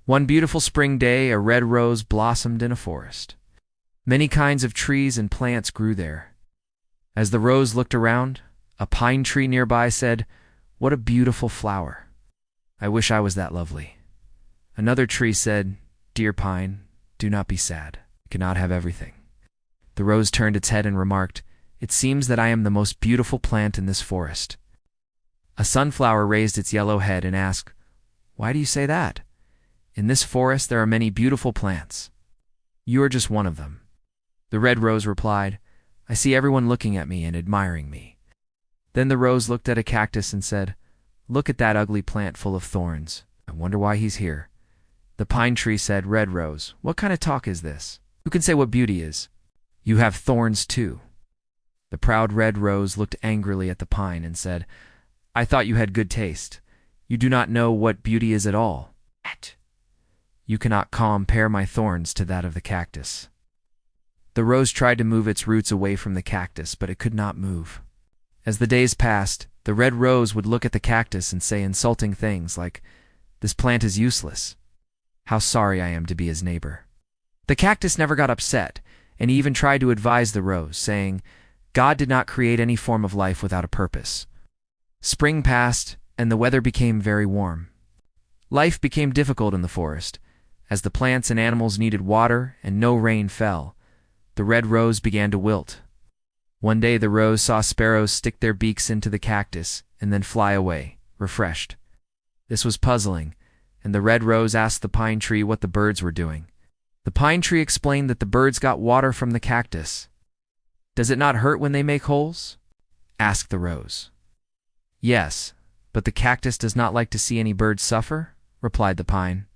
One beautiful spring day, a red rose blossomed in a forest. Many kinds of trees and plants grew there. As the rose looked around, a pine tree nearby said, "What a beautiful flower! I wish I was that lovely." Another tree said, "Dear pine, do not be sad. You cannot have everything." The rose turned its head and remarked, "It seems that I am the most beautiful plant in this forest." A sunflower raised its yellow head and asked, "Why do you say that? In this forest there are many beautiful plants. You are just one of them." The red rose replied, "I see everyone looking at me and admiring me." Then the rose looked at a cactus and said, "Look at that ugly plant full of thorns. I wonder why he's here." The pine tree said, "Red rose, what kind of talk is this? Who can say what beauty is? You have thorns too." The proud red rose looked angrily at the pine and said, "I thought you had good taste. You do not know what beauty is at all. You cannot compare my thorns to that of the cactus." The rose tried to move its roots away from the cactus, but it could not move. As the days passed, the red rose would look at the cactus and say insulting things like, "This plant is useless. How sorry I am to be his neighbor." The cactus never got upset, and he even tried to advise the rose, saying, "God did not create any form of life without a purpose." Spring passed, and the weather became very warm. Life became difficult in the forest. As the plants and animals needed water and no rain fell, the red rose began to wilt. One day the rose saw sparrows stick their beaks into the cactus and then fly away, refreshed. This was puzzling, and the red rose asked the pine tree what the birds were doing. The pine tree explained that the birds got water from the cactus. "Does it not hurt when they make holes?" asked the rose. "Yes, but the cactus does not like to see any birds suffer," replied the pine.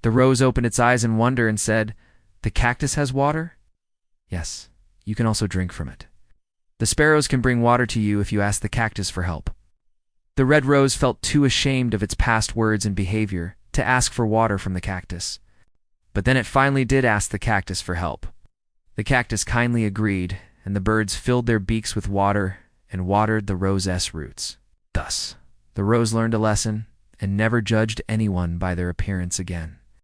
The rose opened its eyes in wonder and said, "The cactus has water?" "Yes, you can also drink from it. The sparrows can bring water to you if you ask the cactus for help." The red rose felt too ashamed of its past words and behavior to ask for water from the cactus. But then it finally did ask the cactus for help. The cactus kindly agreed, and the birds filled their beaks with water and watered the rose's roots. Thus, the rose learned a lesson and never judged anyone by their appearance again.